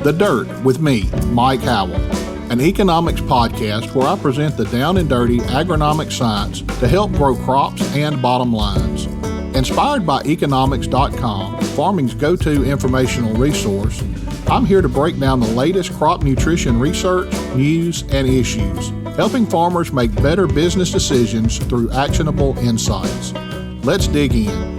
The Dirt with me, Mike Howell, an economics podcast where I present the down and dirty agronomic science to help grow crops and bottom lines. Inspired by economics.com, farming's go-to informational resource, I'm here to break down the latest crop nutrition research, news, and issues, helping farmers make better business decisions through actionable insights. Let's dig in.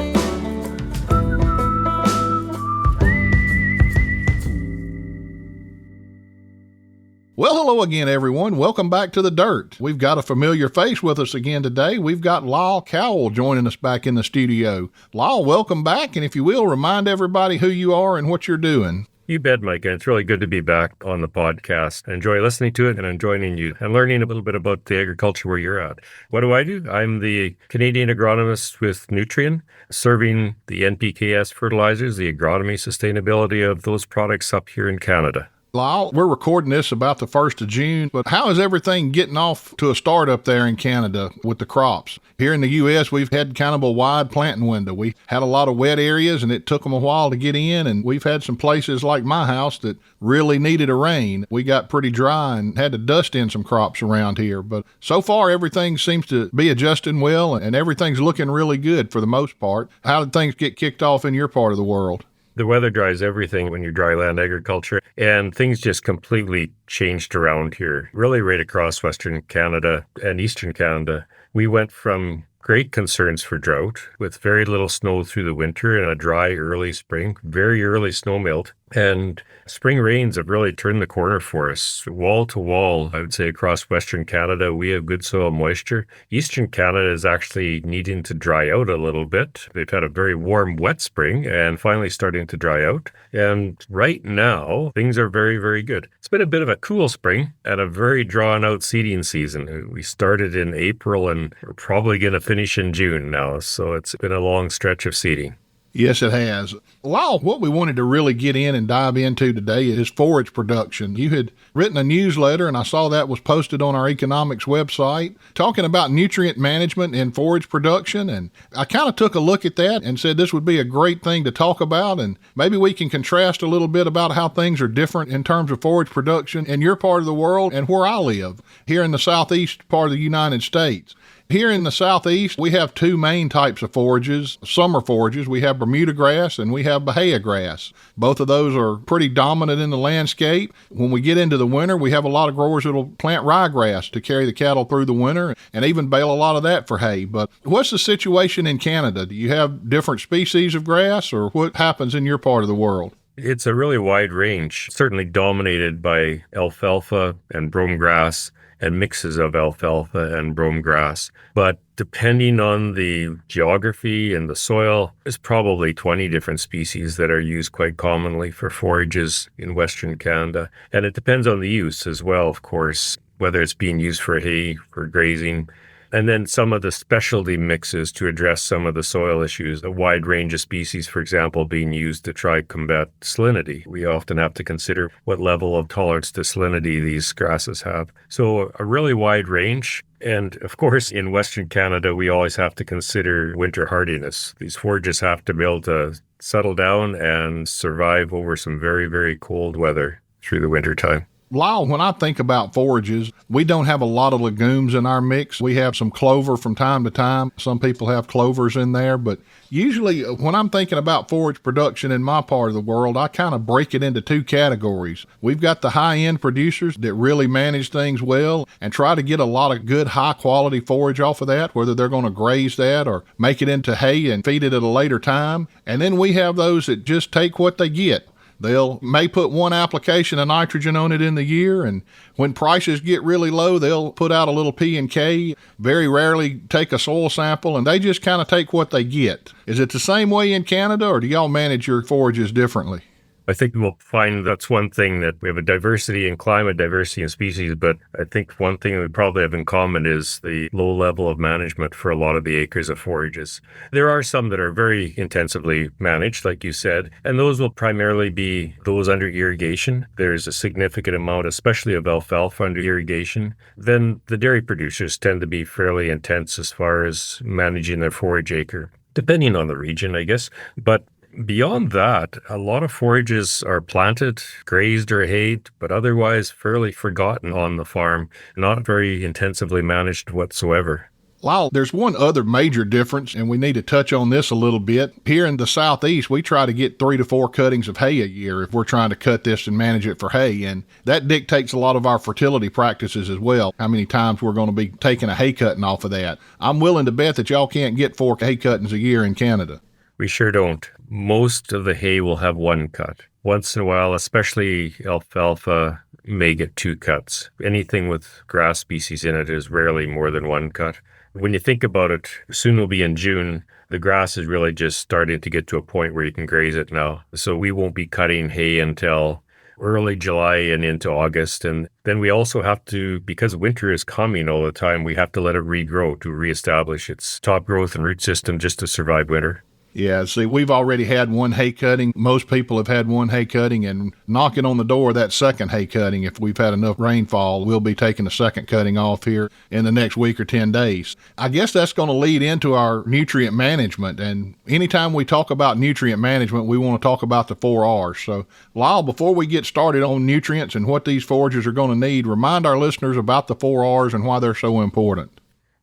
Well, hello again, everyone. Welcome back to The Dirt. We've got a familiar face with us again today. We've got Lyle Cowell joining us back in the studio. Lyle, welcome back, and if you will, remind everybody who you are and what you're doing. You bet, Mike. And it's really good to be back on the podcast. I enjoy listening to it and I'm joining you and learning a little bit about the agriculture where you're at. What do? I'm the Canadian agronomist with Nutrien, serving the NPKS fertilizers, the agronomy sustainability of those products up here in Canada. Lyle, we're recording this about the 1st of June, but how is everything getting off to a start up there in Canada with the crops? Here in the U.S., we've had kind of a wide planting window. We had a lot of wet areas, and it took them a while to get in, and we've had some places like my house that really needed a rain. We got pretty dry and had to dust in some crops around here, but so far everything seems to be adjusting well, and everything's looking really good for the most part. How did things get kicked off in your part of the world? The weather drives everything when you're dry land agriculture, and things just completely changed around here, really right across Western Canada and Eastern Canada. We went from great concerns for drought with very little snow through the winter and a dry early spring, very early snow melt. And spring rains have really turned the corner for us. Wall to wall, I would say across Western Canada, we have good soil moisture. Eastern Canada is actually needing to dry out a little bit. They've had a very warm, wet spring and finally starting to dry out. And right now, things are very, very good. It's been a bit of a cool spring and a very drawn out seeding season. We started in April and we're probably going to finish in June now. So it's been a long stretch of seeding. Yes, it has. Lyle, what we wanted to really get in and dive into today is forage production. You had written a newsletter, and I saw that was posted on our economics website, talking about nutrient management and forage production. And I kind of took a look at that and said this would be a great thing to talk about. And maybe we can contrast a little bit about how things are different in terms of forage production in your part of the world and where I live, here in the southeast part of the United States. Here in the southeast, we have two main types of forages, summer forages. We have Bermuda grass and we have Bahia grass. Both of those are pretty dominant in the landscape. When we get into the winter, we have a lot of growers that will plant ryegrass to carry the cattle through the winter and even bale a lot of that for hay. But what's the situation in Canada? Do you have different species of grass, or what happens in your part of the world? It's a really wide range, certainly dominated by alfalfa and brome grass and mixes of alfalfa and brome grass. But depending on the geography and the soil, there's probably 20 different species that are used quite commonly for forages in Western Canada. And it depends on the use as well, of course, whether it's being used for hay, for grazing, and then some of the specialty mixes to address some of the soil issues, a wide range of species, for example, being used to try combat salinity. We often have to consider what level of tolerance to salinity these grasses have. So a really wide range. And of course, in Western Canada, we always have to consider winter hardiness. These forages have to be able to settle down and survive over some very, very cold weather through the winter time. Lyle, when I think about forages, we don't have a lot of legumes in our mix. We have some clover from time to time. Some people have clovers in there, but usually when I'm thinking about forage production in my part of the world, I kind of break it into two categories. We've got the high-end producers that really manage things well and try to get a lot of good high-quality forage off of that, whether they're going to graze that or make it into hay and feed it at a later time. And then we have those that just take what they get. May put one application of nitrogen on it in the year, and when prices get really low, they'll put out a little P&K, very rarely take a soil sample, and they just kind of take what they get. Is it the same way in Canada, or do y'all manage your forages differently? I think we'll find that's one thing, that we have a diversity in climate, diversity in species, but I think one thing we probably have in common is the low level of management for a lot of the acres of forages. There are some that are very intensively managed, like you said, and those will primarily be those under irrigation. There's a significant amount, especially of alfalfa under irrigation. Then the dairy producers tend to be fairly intense as far as managing their forage acre, depending on the region, I guess. But Beyond that, a lot of forages are planted, grazed or hayed, but otherwise fairly forgotten on the farm, not very intensively managed whatsoever. Lyle, there's one other major difference, and we need to touch on this a little bit. Here in the Southeast, we try to get 3 to 4 cuttings of hay a year if we're trying to cut this and manage it for hay, and that dictates a lot of our fertility practices as well, how many times we're going to be taking a hay cutting off of that. I'm willing to bet that y'all can't get 4 hay cuttings a year in Canada. We sure don't. Most of the hay will have 1 cut. Once in a while, especially alfalfa, may get 2 cuts. Anything with grass species in it is rarely more than 1 cut. When you think about it, soon we'll be in June. The grass is really just starting to get to a point where you can graze it now. So we won't be cutting hay until early July and into August. And then we also have to, because winter is coming all the time, we have to let it regrow to reestablish its top growth and root system just to survive winter. Yeah, see, we've already had 1 hay cutting. Most people have had 1 hay cutting, and knocking on the door of that second hay cutting, if we've had enough rainfall, we'll be taking the second cutting off here in the next week or 10 days. I guess that's going to lead into our nutrient management, and anytime we talk about nutrient management, we want to talk about the 4 R's. So, Lyle, before we get started on nutrients and what these forages are going to need, remind our listeners about the 4 R's and why they're so important.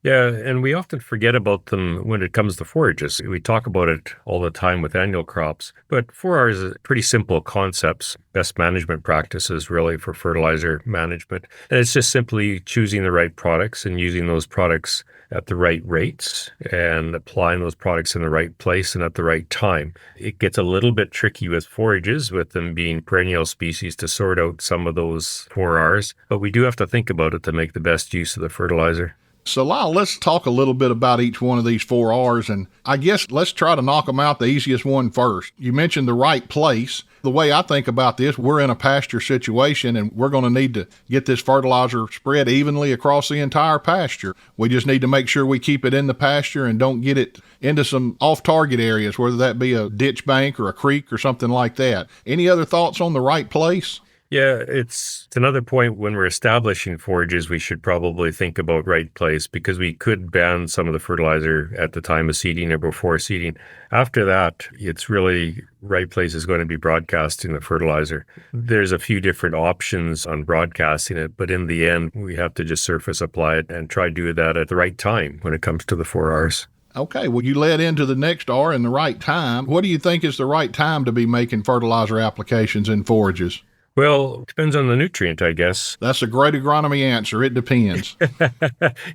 Yeah, and we often forget about them when it comes to forages. We talk about it all the time with annual crops, but 4Rs are pretty simple concepts, best management practices really for fertilizer management. And it's just simply choosing the right products and using those products at the right rates and applying those products in the right place and at the right time. It gets a little bit tricky with forages, with them being perennial species, to sort out some of those 4Rs, but we do have to think about it to make the best use of the fertilizer. So, Lyle, let's talk a little bit about each one of these 4 R's, and I guess let's try to knock them out the easiest one first. You mentioned the right place. The way I think about this, we're in a pasture situation, and we're going to need to get this fertilizer spread evenly across the entire pasture. We just need to make sure we keep it in the pasture and don't get it into some off-target areas, whether that be a ditch bank or a creek or something like that. Any other thoughts on the right place? Yeah, it's another point when we're establishing forages, we should probably think about right place, because we could ban some of the fertilizer at the time of seeding or before seeding. After that, it's really right place is going to be broadcasting the fertilizer. There's a few different options on broadcasting it, but in the end, we have to just surface apply it and try to do that at the right time when it comes to the 4Rs. Okay, well, you led into the next R in the right time. What do you think is the right time to be making fertilizer applications in forages? Well, it depends on the nutrient, I guess. That's a great agronomy answer. It depends.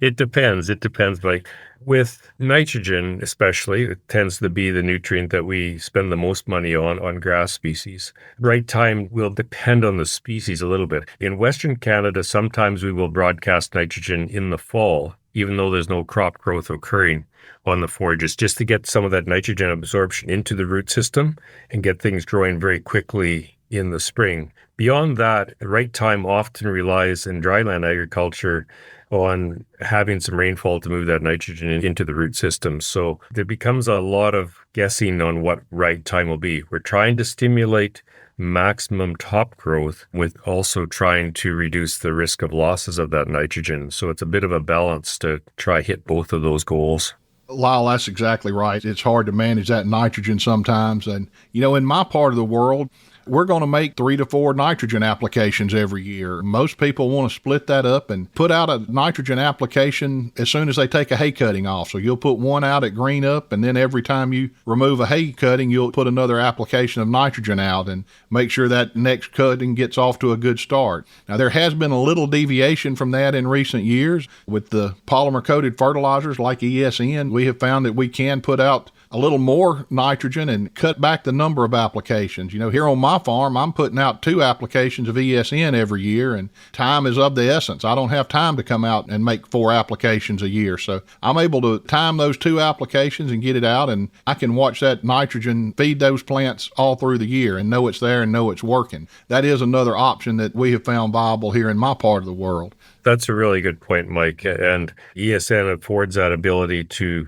It depends. It depends. Like with nitrogen, especially, it tends to be the nutrient that we spend the most money on grass species. Right time will depend on the species a little bit. In Western Canada, sometimes we will broadcast nitrogen in the fall, even though there's no crop growth occurring on the forages, just to get some of that nitrogen absorption into the root system and get things growing very quickly in the spring. Beyond that, the right time often relies in dryland agriculture on having some rainfall to move that nitrogen into the root system. So there becomes a lot of guessing on what right time will be. We're trying to stimulate maximum top growth with also trying to reduce the risk of losses of that nitrogen. So it's a bit of a balance to try hit both of those goals. Lyle, that's exactly right. It's hard to manage that nitrogen sometimes. And, in my part of the world, we're going to make 3 to 4 nitrogen applications every year. Most people want to split that up and put out a nitrogen application as soon as they take a hay cutting off. So you'll put one out at green up, and then every time you remove a hay cutting, you'll put another application of nitrogen out and make sure that next cutting gets off to a good start. Now, there has been a little deviation from that in recent years. With the polymer-coated fertilizers like ESN, we have found that we can put out a little more nitrogen and cut back the number of applications. Here on my farm, I'm putting out 2 applications of ESN every year, and time is of the essence. I don't have time to come out and make 4 applications a year. So I'm able to time those 2 applications and get it out, and I can watch that nitrogen feed those plants all through the year and know it's there and know it's working. That is another option that we have found viable here in my part of the world. That's a really good point, Mike. And ESN affords that ability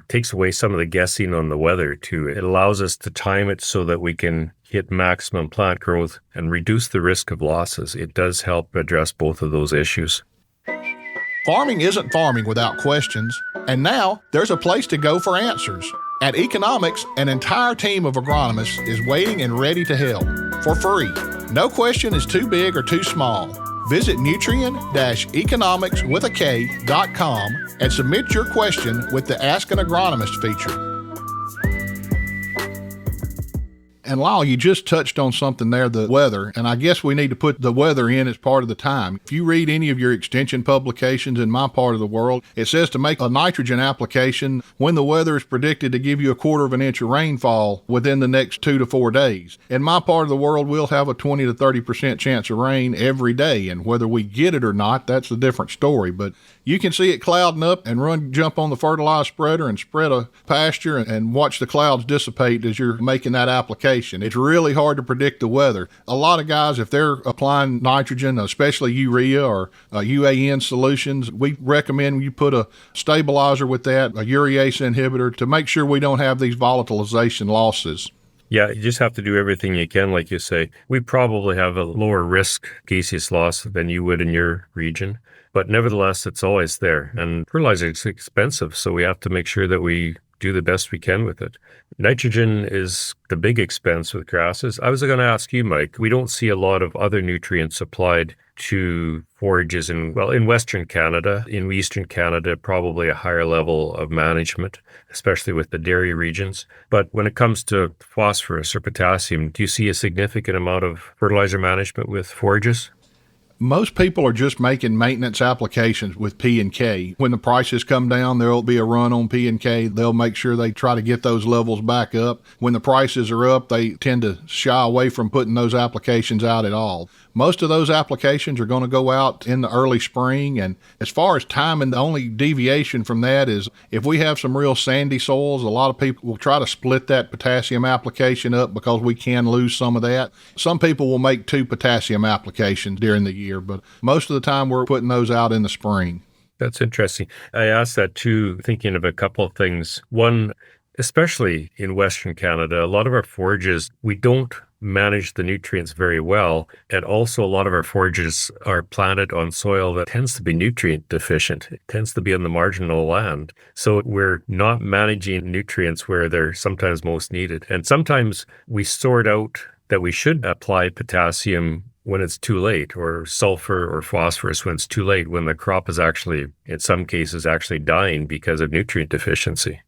takes away some of the guessing on the weather too. It allows us to time it so that we can hit maximum plant growth and reduce the risk of losses. It does help address both of those issues. Farming isn't farming without questions, and now there's a place to go for answers. At Economics, an entire team of agronomists is waiting and ready to help for free. No question is too big or too small. Visit Nutrien-economics.com and submit your question with the Ask an Agronomist feature. And Lyle, you just touched on something there, the weather, and I guess we need to put the weather in as part of the time. If you read any of your extension publications in my part of the world, it says to make a nitrogen application when the weather is predicted to give you 1/4 of an inch of rainfall within the next 2 to 4 days. In my part of the world, we'll have a 20 to 30% chance of rain every day, and whether we get it or not, that's a different story. But you can see it clouding up and jump on the fertilizer spreader and spread a pasture and watch the clouds dissipate as you're making that application. It's really hard to predict the weather. A lot of guys, if they're applying nitrogen, especially urea or UAN solutions, we recommend you put a stabilizer with that, a urease inhibitor, to make sure we don't have these volatilization losses. Yeah, you just have to do everything you can, like you say. We probably have a lower risk gaseous loss than you would in your region, but nevertheless, it's always there. And fertilizer is expensive, so we have to make sure that we do the best we can with it. Nitrogen is the big expense with grasses. I was going to ask you, Mike, we don't see a lot of other nutrients applied to forages in Western Canada. In Eastern Canada, probably a higher level of management, especially with the dairy regions. But when it comes to phosphorus or potassium, do you see a significant amount of fertilizer management with forages? Most people are just making maintenance applications with P and K. When the prices come down, there'll be a run on P and K. They'll make sure they try to get those levels back up. When the prices are up, they tend to shy away from putting those applications out at all. Most of those applications are going to go out in the early spring. And as far as timing, the only deviation from that is if we have some real sandy soils, a lot of people will try to split that potassium application up because we can lose some of that. Some people will make 2 potassium applications during the year, but most of the time we're putting those out in the spring. That's interesting. I asked that too, thinking of a couple of things. One, especially in Western Canada, a lot of our forages, we don't manage the nutrients very well. And also a lot of our forages are planted on soil that tends to be nutrient deficient. It tends to be on the marginal land. So we're not managing nutrients where they're sometimes most needed. And sometimes we sort out that we should apply potassium when it's too late, or sulfur or phosphorus when it's too late, when the crop is actually, in some cases, actually dying because of nutrient deficiency.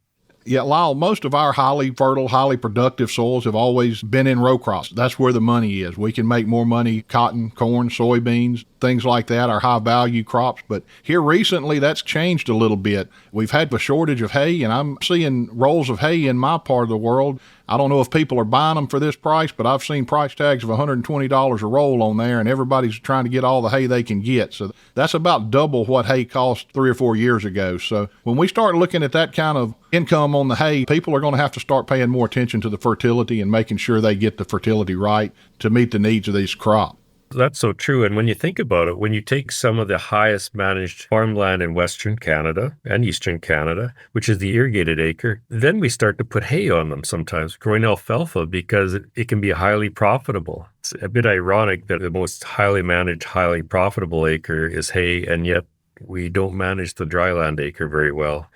Yeah, Lyle, most of our highly fertile, highly productive soils have always been in row crops. That's where the money is. We can make more money, cotton, corn, soybeans, things like that, our high value crops. But here recently, that's changed a little bit. We've had a shortage of hay, and I'm seeing rolls of hay in my part of the world. I don't know if people are buying them for this price, but I've seen price tags of $120 a roll on there, and everybody's trying to get all the hay they can get. So that's about double what hay cost 3 or 4 years ago. So when we start looking at that kind of income on the hay, people are going to have to start paying more attention to the fertility and making sure they get the fertility right to meet the needs of these crops. That's so true. And when you think about it, when you take some of the highest managed farmland in Western Canada and Eastern Canada, which is the irrigated acre, then we start to put hay on them sometimes, growing alfalfa, because it can be highly profitable. It's a bit ironic that the most highly managed, highly profitable acre is hay, and yet we don't manage the dryland acre very well.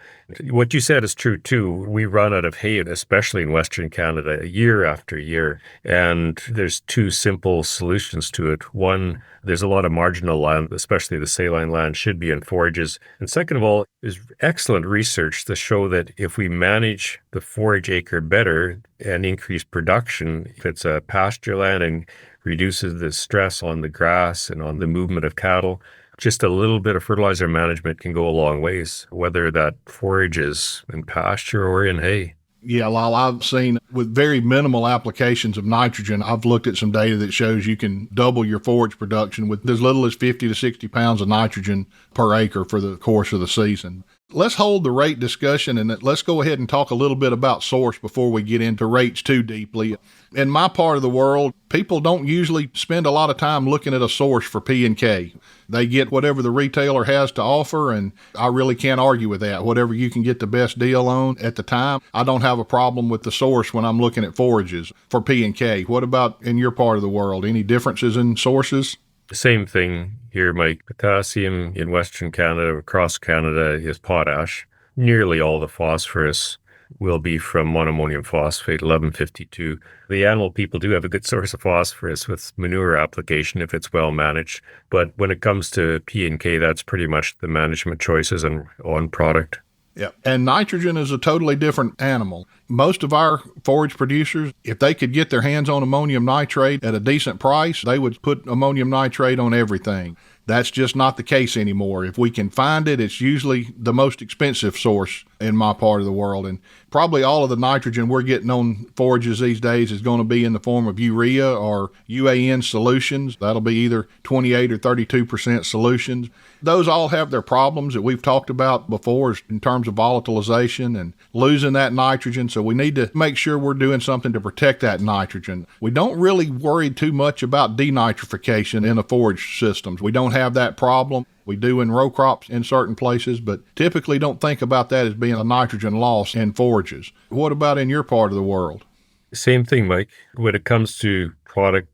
What you said is true too. We run out of hay, especially in Western Canada, year after year. And there's 2 simple solutions to it. One, there's a lot of marginal land, especially the saline land, should be in forages. And second of all, there's excellent research to show that if we manage the forage acre better and increase production, if it's a pasture land and reduces the stress on the grass and on the movement of cattle, just a little bit of fertilizer management can go a long ways, whether that forage is in pasture or in hay. Yeah, Lyle, I've seen with very minimal applications of nitrogen, I've looked at some data that shows you can double your forage production with as little as 50 to 60 pounds of nitrogen per acre for the course of the season. Let's hold the rate discussion, and let's go ahead and talk a little bit about source before we get into rates too deeply. In my part of the world, people don't usually spend a lot of time looking at a source for P and K. They get whatever the retailer has to offer, and I really can't argue with that. Whatever you can get the best deal on at the time, I don't have a problem with the source when I'm looking at forages for P and K. What about in your part of the world? Any differences in sources? Same thing here, Mike. Potassium in Western Canada, across Canada, is potash. Nearly all the phosphorus will be from monoammonium phosphate 1152. The animal people do have a good source of phosphorus with manure application if it's well managed. But when it comes to P and K, that's pretty much the management choices and on product. Yeah. And nitrogen is a totally different animal. Most of our forage producers, if they could get their hands on ammonium nitrate at a decent price, they would put ammonium nitrate on everything. That's just not the case anymore. If we can find it, it's usually the most expensive source in my part of the world. And probably all of the nitrogen we're getting on forages these days is going to be in the form of urea or UAN solutions. That'll be either 28 or 32% solutions. Those all have their problems that we've talked about before in terms of volatilization and losing that nitrogen. So we need to make sure we're doing something to protect that nitrogen. We don't really worry too much about denitrification in the forage systems. We don't have that problem. We do in row crops in certain places, but typically don't think about that as being a nitrogen loss in forages. What about in your part of the world? Same thing, Mike. When it comes to product,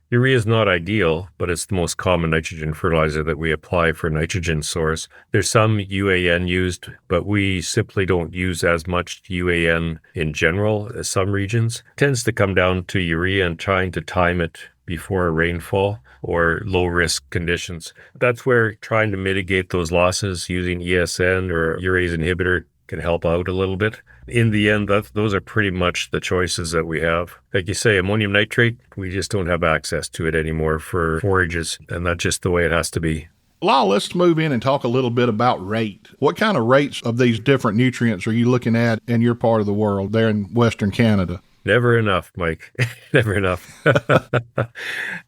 urea is not ideal, but it's the most common nitrogen fertilizer that we apply for nitrogen source. There's some UAN used, but we simply don't use as much UAN in general as some regions. It tends to come down to urea and trying to time it before a rainfall or low risk conditions. That's where trying to mitigate those losses using ESN or urease inhibitor can help out a little bit. In the end, those are pretty much the choices that we have. Like you say, ammonium nitrate, we just don't have access to it anymore for forages, and that's just the way it has to be. Lyle, let's move in and talk a little bit about rate. What kind of rates of these different nutrients are you looking at in your part of the world there in Western Canada? Never enough, Mike. Never enough.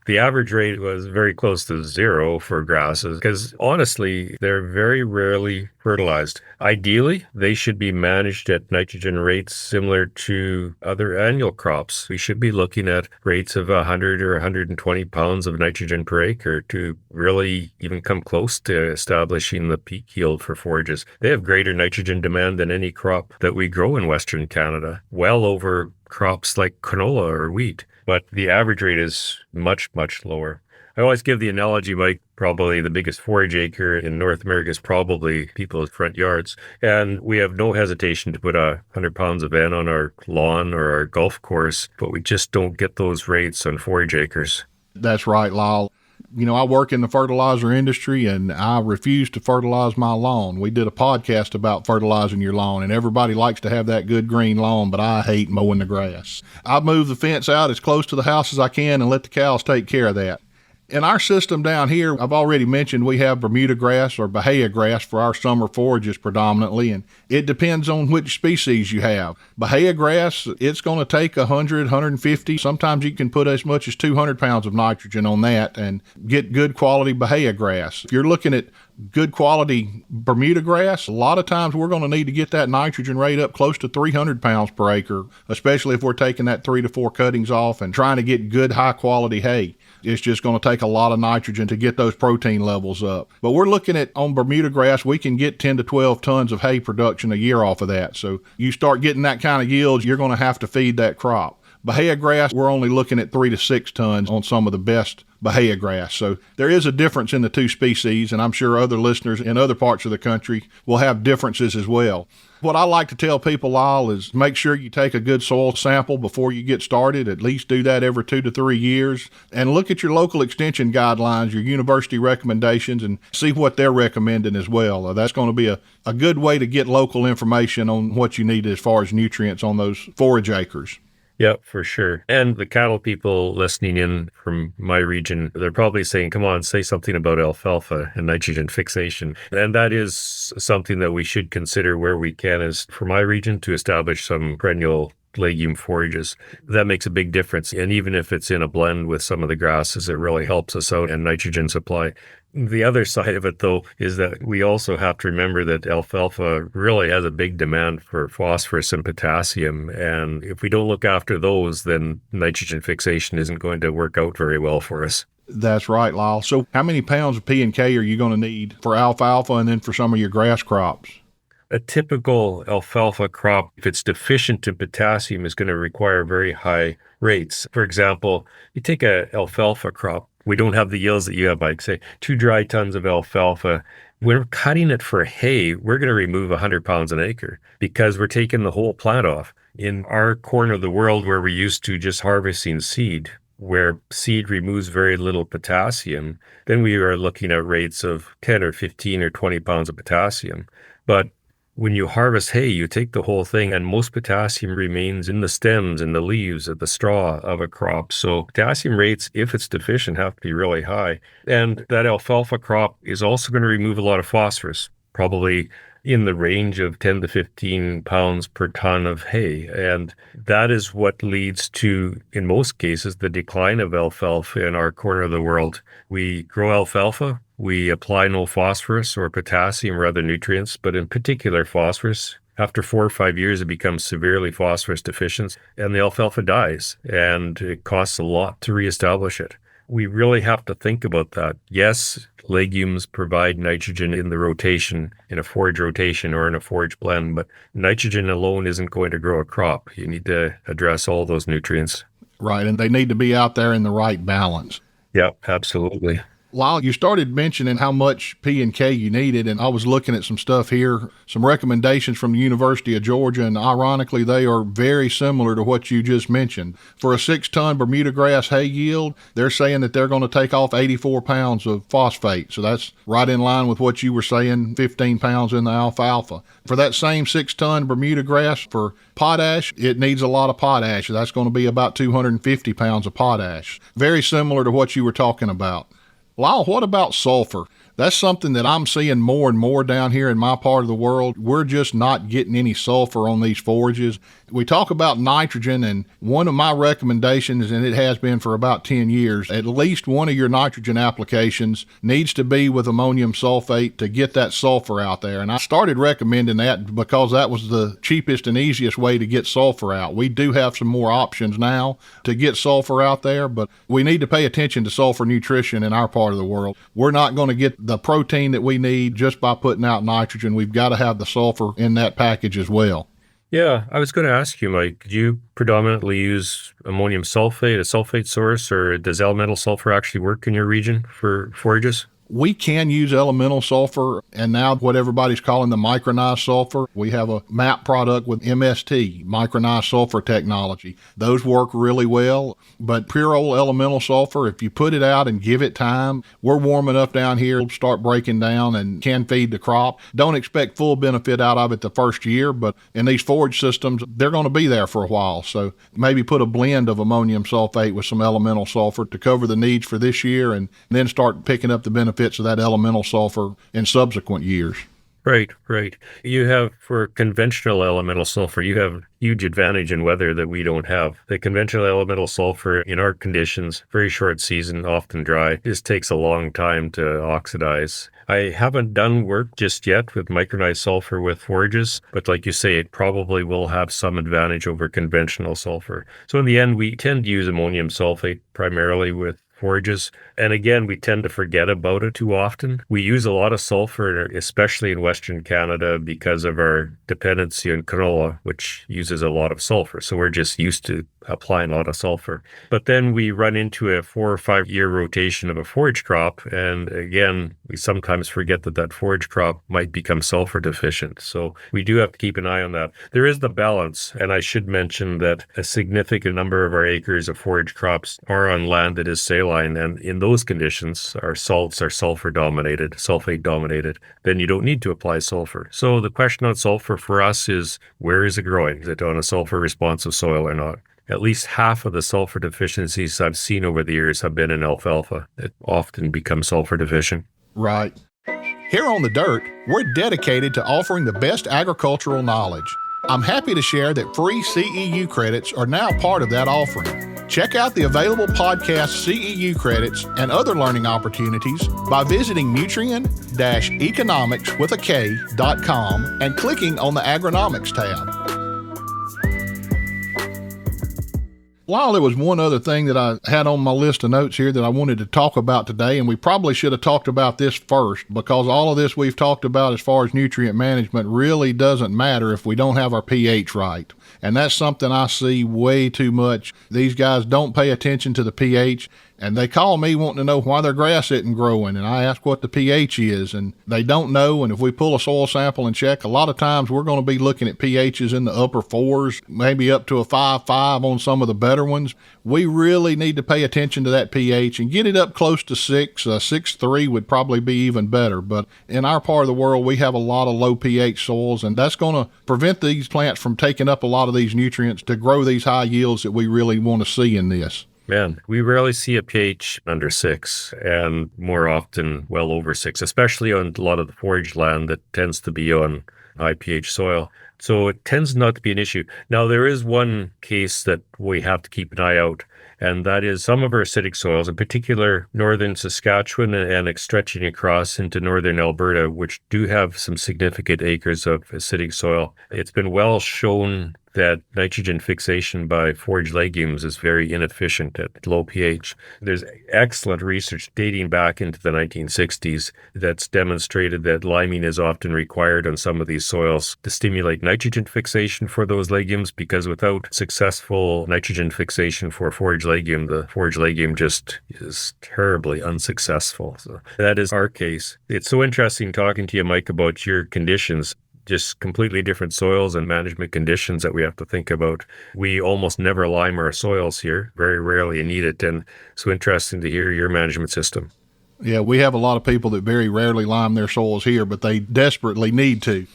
The average rate was very close to zero for grasses because honestly, they're very rarely fertilized. Ideally, they should be managed at nitrogen rates similar to other annual crops. We should be looking at rates of 100 or 120 pounds of nitrogen per acre to really even come close to establishing the peak yield for forages. They have greater nitrogen demand than any crop that we grow in Western Canada, well over crops like canola or wheat, but the average rate is much, much lower. I always give the analogy, Mike, probably the biggest forage acre in North America is probably people's front yards. And we have no hesitation to put 100 pounds of N on our lawn or our golf course, but we just don't get those rates on forage acres. That's right, Lyle. You know, I work in the fertilizer industry and I refuse to fertilize my lawn. We did a podcast about fertilizing your lawn and everybody likes to have that good green lawn, but I hate mowing the grass. I move the fence out as close to the house as I can and let the cows take care of that. In our system down here, I've already mentioned we have Bermuda grass or Bahia grass for our summer forages predominantly, and it depends on which species you have. Bahia grass, it's going to take 100, 150. Sometimes you can put as much as 200 pounds of nitrogen on that and get good quality Bahia grass. If you're looking at good quality Bermuda grass, a lot of times we're going to need to get that nitrogen rate up close to 300 pounds per acre, especially if we're taking that 3 to 4 cuttings off and trying to get good high quality hay. It's just going to take a lot of nitrogen to get those protein levels up. But we're looking at, on Bermuda grass, we can get 10 to 12 tons of hay production a year off of that. So you start getting that kind of yields, you're going to have to feed that crop. Bahia grass, we're only looking at 3 to 6 tons on some of the best Bahia grass. So there is a difference in the two species, and I'm sure other listeners in other parts of the country will have differences as well. What I like to tell people, Lyle, is make sure you take a good soil sample before you get started. At least do that every 2 to 3 years. And look at your local extension guidelines, your university recommendations, and see what they're recommending as well. That's going to be a good way to get local information on what you need as far as nutrients on those forage acres. Yeah, for sure. And the cattle people listening in from my region, they're probably saying, come on, say something about alfalfa and nitrogen fixation. And that is something that we should consider where we can, is for my region to establish some perennial legume forages. That makes a big difference. And even if it's in a blend with some of the grasses, it really helps us out in nitrogen supply. The other side of it, though, is that we also have to remember that alfalfa really has a big demand for phosphorus and potassium. And if we don't look after those, then nitrogen fixation isn't going to work out very well for us. That's right, Lyle. So how many pounds of P&K are you going to need for alfalfa and then for some of your grass crops? A typical alfalfa crop, if it's deficient in potassium, is going to require very high rates. For example, you take an alfalfa crop, we don't have the yields that you have, like say 2 dry tons of alfalfa When we're cutting it for hay, we're going to remove 100 pounds an acre because we're taking the whole plant off. In our corner of the world where we're used to just harvesting seed, where seed removes very little potassium, then we are looking at rates of 10 or 15 or 20 pounds of potassium. But when you harvest hay, you take the whole thing, and most potassium remains in the stems and the leaves of the straw of a crop. So potassium rates, if it's deficient, have to be really high. And that alfalfa crop is also going to remove a lot of phosphorus, probably in the range of 10 to 15 pounds per ton of hay. And that is what leads to, in most cases, the decline of alfalfa in our corner of the world. We grow alfalfa, we apply no phosphorus or potassium or other nutrients, but in particular phosphorus. After 4 or 5 years, it becomes severely phosphorus deficient, and the alfalfa dies, and it costs a lot to reestablish it. We really have to think about that. Yes, legumes provide nitrogen in the rotation, in a forage rotation or in a forage blend, but nitrogen alone isn't going to grow a crop. You need to address all those nutrients. Right, and they need to be out there in the right balance. Yeah, absolutely. Lyle, you started mentioning how much P and K you needed, and I was looking at some stuff here, some recommendations from the University of Georgia, and ironically, they are very similar to what you just mentioned. For a 6-ton Bermuda grass hay yield, they're saying that they're going to take off 84 pounds of phosphate. So that's right in line with what you were saying, 15 pounds in the alfalfa. For that same 6-ton Bermuda grass, for potash, it needs a lot of potash. That's going to be about 250 pounds of potash. Very similar to what you were talking about. Lyle, what about sulfur? That's something that I'm seeing more and more down here in my part of the world. We're just not getting any sulfur on these forages. We talk about nitrogen, and one of my recommendations, and it has been for about 10 years, at least one of your nitrogen applications needs to be with ammonium sulfate to get that sulfur out there. And I started recommending that because that was the cheapest and easiest way to get sulfur out. We do have some more options now to get sulfur out there, but we need to pay attention to sulfur nutrition in our part of the world. We're not going to get the protein that we need just by putting out nitrogen. We've got to have the sulfur in that package as well. Yeah, I was going to ask you, Mike, do you predominantly use ammonium sulfate, a sulfate source, or does elemental sulfur actually work in your region for forages? We can use elemental sulfur, and now what everybody's calling the micronized sulfur. We have a MAP product with MST, micronized sulfur technology. Those work really well, but pure old elemental sulfur, if you put it out and give it time, we're warm enough down here, it'll start breaking down and can feed the crop. Don't expect full benefit out of it the first year, but in these forage systems, they're going to be there for a while. So maybe put a blend of ammonium sulfate with some elemental sulfur to cover the needs for this year, and then start picking up the benefits of that elemental sulfur in subsequent years. Right. You have, for conventional elemental sulfur, you have huge advantage in weather that we don't have. The conventional elemental sulfur in our conditions, very short season, often dry, just takes a long time to oxidize. I haven't done work just yet with micronized sulfur with forages, but like you say, it probably will have some advantage over conventional sulfur. So in the end, we tend to use ammonium sulfate primarily with forages. And again, we tend to forget about it too often. We use a lot of sulfur, especially in Western Canada, because of our dependency on canola, which uses a lot of sulfur. So we're just used to applying a lot of sulfur. But then we run into a 4 or 5 year rotation of a forage crop. And again, we sometimes forget that that forage crop might become sulfur deficient. So we do have to keep an eye on that. There is the balance. And I should mention that a significant number of our acres of forage crops are on land that is saline. And in those conditions, our salts are sulfur dominated, sulfate dominated. Then you don't need to apply sulfur. So the question on sulfur for us is, where is it growing? Is it on a sulfur responsive soil or not? At least half of the sulfur deficiencies I've seen over the years have been in alfalfa. It often becomes sulfur deficient. Right. Here on The Dirt, we're dedicated to offering the best agricultural knowledge. I'm happy to share that free CEU credits are now part of that offering. Check out the available podcast CEU credits and other learning opportunities by visiting Nutrien-economics.com and clicking on the Agronomics tab. Lyle, there was one other thing that I had on my list of notes here that I wanted to talk about today, and we probably should have talked about this first, because all of this we've talked about as far as nutrient management really doesn't matter if we don't have our pH right. And that's something I see way too much. These guys don't pay attention to the pH, and they call me wanting to know why their grass isn't growing, and I ask what the pH is, and they don't know. And if we pull a soil sample and check, a lot of times we're going to be looking at pHs in the upper 4s, maybe up to a 5.5 on some of the better ones. We really need to pay attention to that pH and get it up close to 6. 6.3 would probably be even better, but in our part of the world, we have a lot of low pH soils, and that's going to prevent these plants from taking up a lot of these nutrients to grow these high yields that we really want to see in this. Man, we rarely see a pH under 6, and more often well over 6, especially on a lot of the forage land that tends to be on high pH soil. So it tends not to be an issue. Now, there is one case that we have to keep an eye out, and that is some of our acidic soils, in particular northern Saskatchewan and stretching across into northern Alberta, which do have some significant acres of acidic soil. It's been well shown that nitrogen fixation by forage legumes is very inefficient at low pH. There's excellent research dating back into the 1960s that's demonstrated that liming is often required on some of these soils to stimulate nitrogen fixation for those legumes, because without successful nitrogen fixation for a forage legume, the forage legume just is terribly unsuccessful. So that is our case. It's so interesting talking to you, Mike, about your conditions. Just completely different soils and management conditions that we have to think about. We almost never lime our soils here, very rarely need it, and so interesting to hear your management system. Yeah, we have a lot of people that very rarely lime their soils here, but they desperately need to.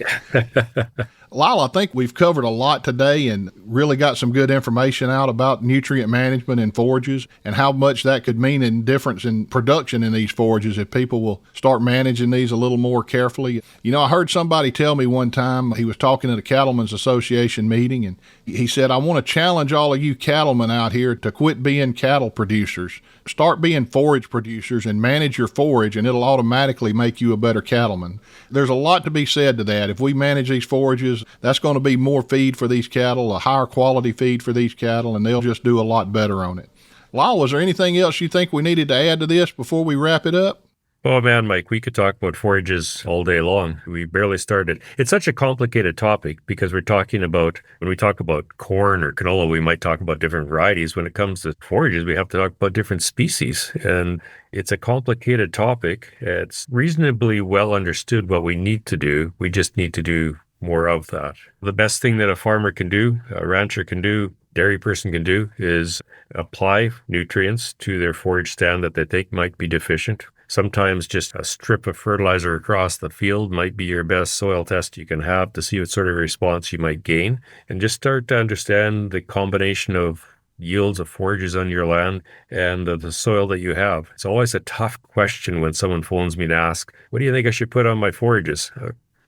Lyle, I think we've covered a lot today and really got some good information out about nutrient management in forages and how much that could mean in difference in production in these forages if people will start managing these a little more carefully. You know, I heard somebody tell me one time, he was talking at a Cattlemen's Association meeting, and he said, I want to challenge all of you cattlemen out here to quit being cattle producers. Start being forage producers and manage your forage, and it'll automatically make you a better cattleman. There's a lot to be said to that. If we manage these forages, that's going to be more feed for these cattle, a higher quality feed for these cattle, and they'll just do a lot better on it. Lyle, was there anything else you think we needed to add to this before we wrap it up? Oh man, Mike, we could talk about forages all day long. We barely started. It's such a complicated topic because we're talking about, when we talk about corn or canola, we might talk about different varieties. When it comes to forages, we have to talk about different species. And it's a complicated topic. It's reasonably well understood what we need to do. We just need to do more of that. The best thing that a farmer can do, a rancher can do, dairy person can do, is apply nutrients to their forage stand that they think might be deficient. Sometimes just a strip of fertilizer across the field might be your best soil test you can have to see what sort of response you might gain, and just start to understand the combination of yields of forages on your land and the soil that you have. It's always a tough question when someone phones me to ask, what do you think I should put on my forages?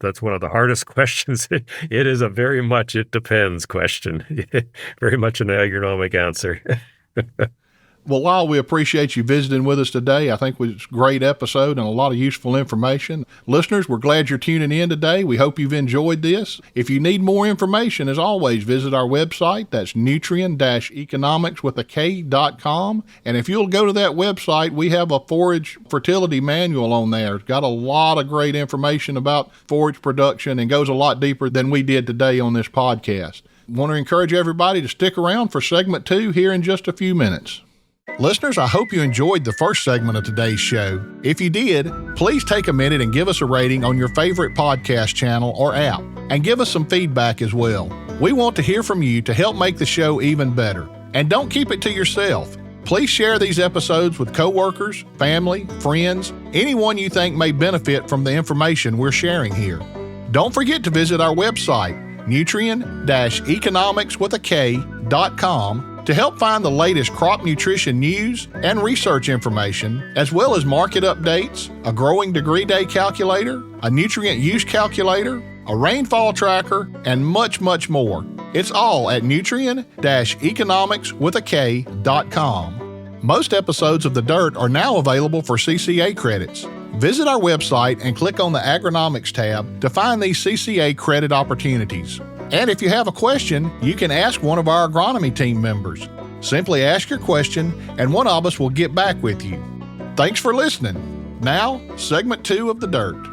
That's one of the hardest questions. It is a very much it depends question. Very much an agronomic answer. Well, Lyle, we appreciate you visiting with us today. I think it was a great episode and a lot of useful information. Listeners, we're glad you're tuning in today. We hope you've enjoyed this. If you need more information, as always, visit our website. That's nutrien-economics.com. And if you'll go to that website, we have a forage fertility manual on there. It's got a lot of great information about forage production and goes a lot deeper than we did today on this podcast. I want to encourage everybody to stick around for segment 2 here in just a few minutes. Listeners, I hope you enjoyed the first segment of today's show. If you did, please take a minute and give us a rating on your favorite podcast channel or app, and give us some feedback as well. We want to hear from you to help make the show even better. And don't keep it to yourself. Please share these episodes with coworkers, family, friends, anyone you think may benefit from the information we're sharing here. Don't forget to visit our website, nutrien-economics.com, to help find the latest crop nutrition news and research information, as well as market updates, a growing degree day calculator, a nutrient use calculator, a rainfall tracker, and much, much more. It's all at nutrien-economics.com. Most episodes of The Dirt are now available for CCA credits. Visit our website and click on the Agronomics tab to find these CCA credit opportunities. And if you have a question, you can ask one of our agronomy team members. Simply ask your question, and one of us will get back with you. Thanks for listening. Now, segment 2 of The Dirt.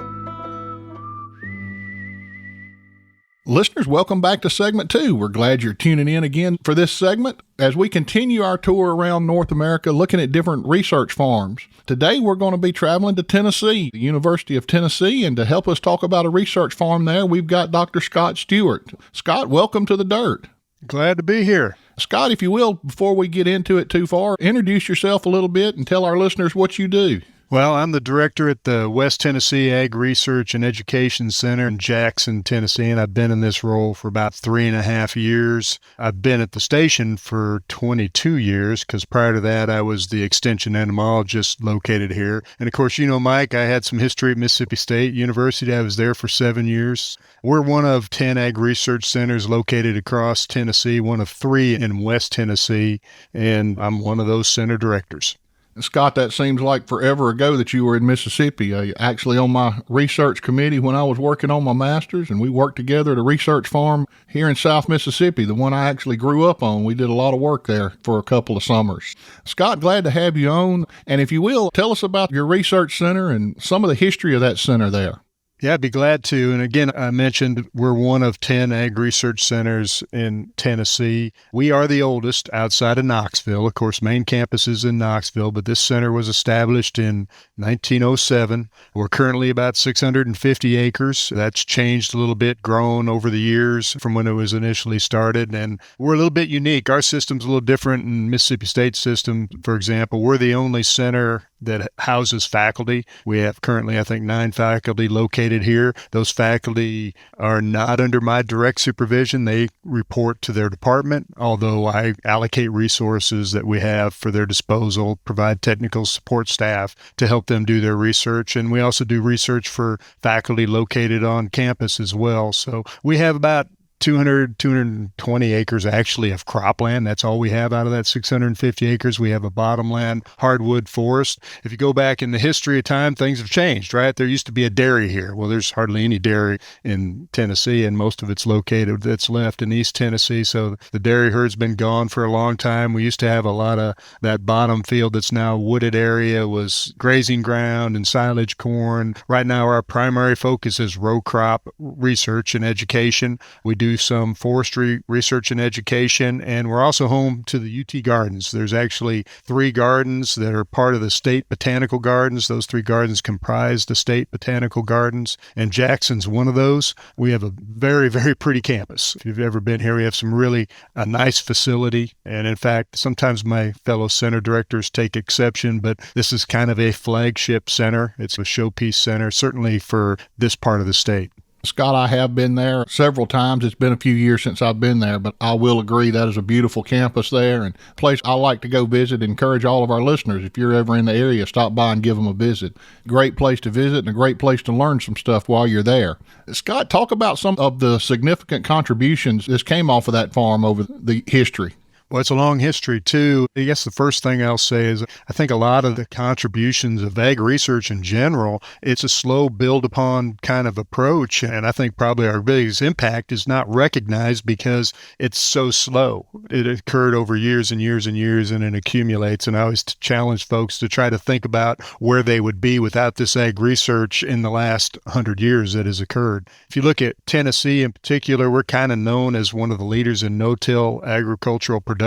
Listeners, welcome back to segment 2. We're glad you're tuning in again for this segment as we continue our tour around North America looking at different research farms. Today, we're going to be traveling to Tennessee, the University of Tennessee, and to help us talk about a research farm there, we've got Dr. Scott Stewart. Scott, welcome to the Dirt. Glad to be here. Scott, if you will, before we get into it too far, introduce yourself a little bit and tell our listeners what you do. Well, I'm the director at the West Tennessee Ag Research and Education Center in Jackson, Tennessee, and I've been in this role for about 3.5 years. I've been at the station for 22 years because prior to that, I was the extension entomologist located here. And of course, you know, Mike, I had some history at Mississippi State University. I was there for 7 years. We're one of 10 ag research centers located across Tennessee, one of 3 in West Tennessee, and I'm one of those center directors. Scott, that seems like forever ago that you were in Mississippi. Actually on my research committee when I was working on my master's, and we worked together at a research farm here in South Mississippi, the one I actually grew up on. We did a lot of work there for a couple of summers. Scott, glad to have you on. And if you will, tell us about your research center and some of the history of that center there. Yeah, I'd be glad to. And again, I mentioned we're one of 10 ag research centers in Tennessee. We are the oldest outside of Knoxville. Of course, main campus is in Knoxville, but this center was established in 1907. We're currently about 650 acres. That's changed a little bit, grown over the years from when it was initially started. And we're a little bit unique. Our system's a little different than Mississippi State system. For example, we're the only center that houses faculty. We have currently, I think, 9 faculty located here. Those faculty are not under my direct supervision. They report to their department, although I allocate resources that we have for their disposal, provide technical support staff to help them do their research. And we also do research for faculty located on campus as well. So we have about 220 acres actually of cropland. That's all we have out of that 650 acres. We have a bottomland hardwood forest. If you go back in the history of time, things have changed, right? There used to be a dairy here. Well, there's hardly any dairy in Tennessee, and most of it's located that's left in East Tennessee. So the dairy herd's been gone for a long time. We used to have a lot of that bottom field that's now wooded area was grazing ground and silage corn. Right now, our primary focus is row crop research and education. We do some forestry research and education, and we're also home to the UT Gardens. There's actually 3 gardens that are part of the state botanical gardens. Those 3 gardens comprise the state botanical gardens, and Jackson's one of those. We have a very, very pretty campus. If you've ever been here, we have some really a nice facility, and in fact, sometimes my fellow center directors take exception, but this is kind of a flagship center. It's a showpiece center, certainly for this part of the state. Scott, I have been there several times. It's been a few years since I've been there, but I will agree that is a beautiful campus there and a place I like to go visit. Encourage all of our listeners, if you're ever in the area, stop by and give them a visit. Great place to visit and a great place to learn some stuff while you're there. Scott, talk about some of the significant contributions this came off of that farm over the history. Well, it's a long history, too. I guess the first thing I'll say is I think a lot of the contributions of ag research in general, it's a slow build-upon kind of approach, and I think probably our biggest impact is not recognized because it's so slow. It occurred over years and years and years, and it accumulates, and I always challenge folks to try to think about where they would be without this ag research in the last 100 years that has occurred. If you look at Tennessee in particular, we're kind of known as one of the leaders in no-till agricultural production.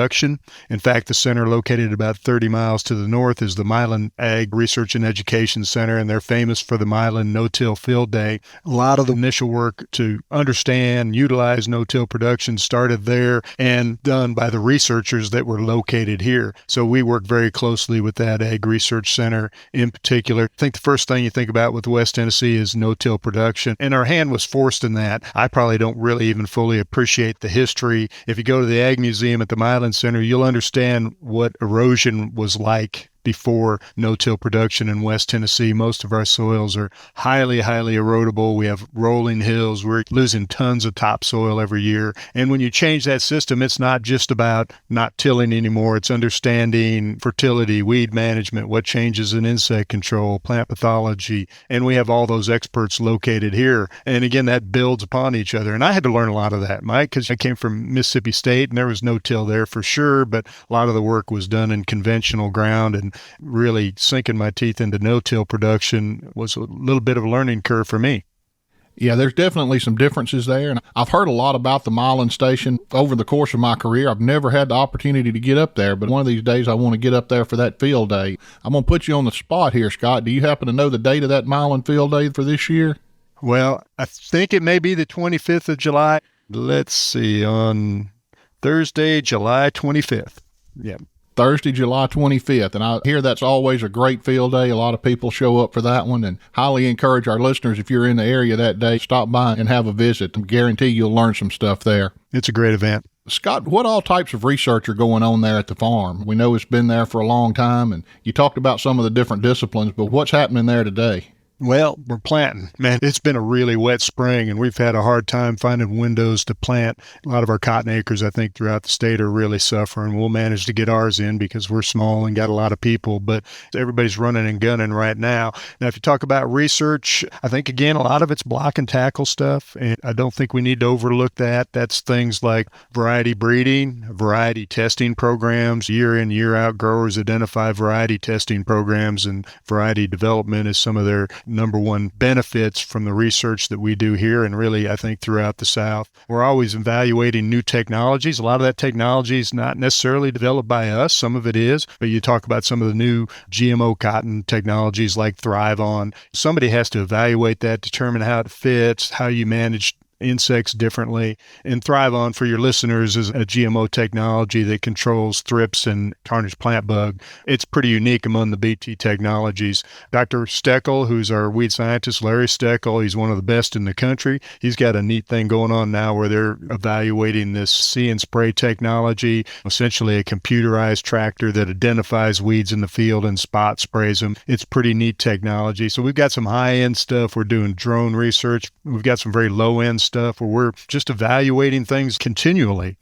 In fact, the center located about 30 miles to the north is the Milan Ag Research and Education Center, and they're famous for the Milan No-Till Field Day. A lot of the initial work to understand, utilize no-till production started there and done by the researchers that were located here. So we work very closely with that Ag Research Center in particular. I think the first thing you think about with West Tennessee is no-till production, and our hand was forced in that. I probably don't really even fully appreciate the history. If you go to the Ag Museum at the Milan Center, you'll understand what erosion was like before no-till production in West Tennessee. Most of our soils are highly, highly erodible. We have rolling hills. We're losing tons of topsoil every year. And when you change that system, it's not just about not tilling anymore. It's understanding fertility, weed management, what changes in insect control, plant pathology. And we have all those experts located here. And again, that builds upon each other. And I had to learn a lot of that, Mike, because I came from Mississippi State and there was no-till there for sure, but a lot of the work was done in conventional ground, and really sinking my teeth into no-till production was a little bit of a learning curve for me. Yeah, there's definitely some differences there. And I've heard a lot about the Milan Station over the course of my career. I've never had the opportunity to get up there, but one of these days I want to get up there for that field day. I'm going to put you on the spot here, Scott. Do you happen to know the date of that Milan field day for this year? Well, I think it may be the 25th of July. Let's see, on Thursday, July 25th. Yeah. Thursday, July 25th. And I hear that's always a great field day. A lot of people show up for that one, and highly encourage our listeners, if you're in the area that day, stop by and have a visit. I guarantee you'll learn some stuff there. It's a great event. Scott, what all types of research are going on there at the farm? We know it's been there for a long time, and you talked about some of the different disciplines, but what's happening there today? Well, we're planting. Man, it's been a really wet spring, and we've had a hard time finding windows to plant. A lot of our cotton acres, I think, throughout the state are really suffering. We'll manage to get ours in because we're small and got a lot of people, but everybody's running and gunning right now. Now, if you talk about research, I think, again, a lot of it's block and tackle stuff, and I don't think we need to overlook that. That's things like variety breeding, variety testing programs. Year in, year out, growers identify variety testing programs, and variety development is some of their number one benefits from the research that we do here, and really, I think, throughout the South. We're always evaluating new technologies. A lot of that technology is not necessarily developed by us. Some of it is, but you talk about some of the new GMO cotton technologies like Thrive On. Somebody has to evaluate that, determine how it fits, how you manage insects differently. And Thrive On, for your listeners, is a GMO technology that controls thrips and tarnished plant bug. It's pretty unique among the BT technologies. Dr. Steckel, who's our weed scientist, Larry Steckel, he's one of the best in the country. He's got a neat thing going on now where they're evaluating this see and spray technology, essentially a computerized tractor that identifies weeds in the field and spot sprays them. It's pretty neat technology. So we've got some high-end stuff. We're doing drone research. We've got some very low-end stuff where we're just evaluating things continually.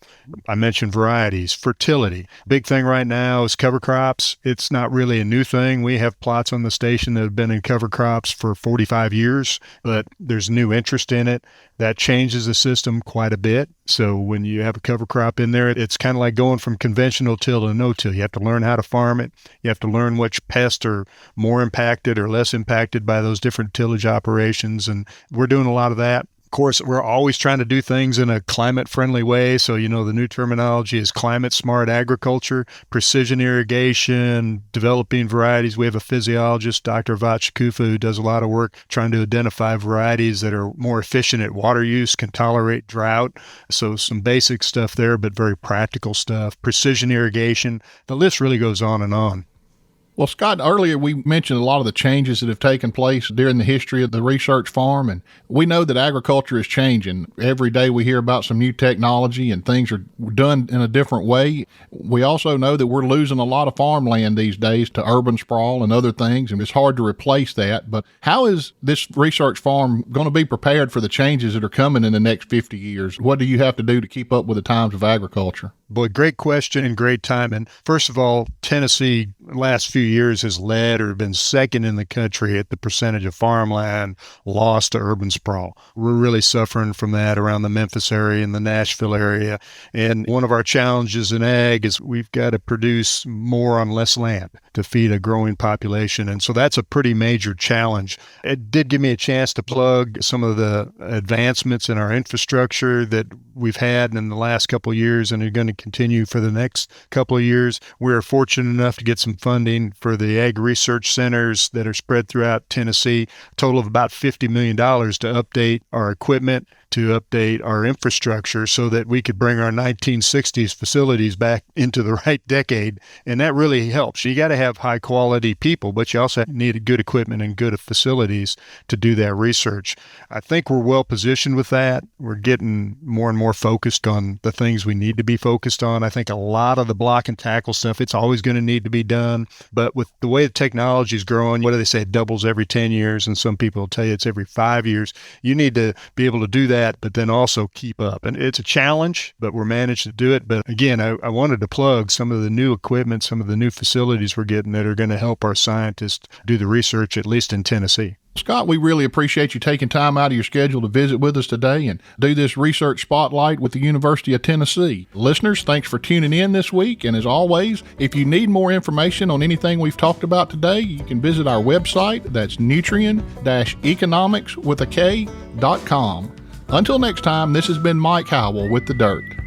I mentioned varieties, fertility. Big thing right now is cover crops. It's not really a new thing. We have plots on the station that have been in cover crops for 45 years, but there's new interest in it. That changes the system quite a bit. So when you have a cover crop in there, it's kind of like going from conventional till to no-till. You have to learn how to farm it. You have to learn which pests are more impacted or less impacted by those different tillage operations, and we're doing a lot of that. Of course, we're always trying to do things in a climate-friendly way. So, the new terminology is climate-smart agriculture, precision irrigation, developing varieties. We have a physiologist, Dr. Vachakufa, who does a lot of work trying to identify varieties that are more efficient at water use, can tolerate drought. So some basic stuff there, but very practical stuff. Precision irrigation. The list really goes on and on. Well, Scott, earlier we mentioned a lot of the changes that have taken place during the history of the research farm, and we know that agriculture is changing. Every day we hear about some new technology and things are done in a different way. We also know that we're losing a lot of farmland these days to urban sprawl and other things, and it's hard to replace that. But how is this research farm going to be prepared for the changes that are coming in the next 50 years? What do you have to do to keep up with the times of agriculture? Boy, great question and great time. And first of all, Tennessee, last few years, has led or been second in the country at the percentage of farmland lost to urban sprawl. We're really suffering from that around the Memphis area and the Nashville area. And one of our challenges in ag is we've got to produce more on less land to feed a growing population. And so that's a pretty major challenge. It did give me a chance to plug some of the advancements in our infrastructure that we've had in the last couple of years and are going to continue for the next couple of years. We're fortunate enough to get some funding for the ag research centers that are spread throughout Tennessee, a total of about $50 million to update our equipment, to update our infrastructure so that we could bring our 1960s facilities back into the right decade. And that really helps. You got to have high quality people, but you also need good equipment and good facilities to do that research. I think we're well positioned with that. We're getting more and more focused on the things we need to be focused on. I think a lot of the block and tackle stuff, it's always going to need to be done. But with the way the technology is growing, what do they say? It doubles every 10 years. And some people will tell you it's every 5 years. You need to be able to do that, but then also keep up. And it's a challenge, but we're managed to do it. But again, I wanted to plug some of the new equipment, some of the new facilities we're getting that are going to help our scientists do the research, at least in Tennessee. Scott, we really appreciate you taking time out of your schedule to visit with us today and do this research spotlight with the University of Tennessee. Listeners, thanks for tuning in this week. And as always, if you need more information on anything we've talked about today, you can visit our website. That's nutrien-economics.com. Until next time, this has been Mike Howell with The Dirt.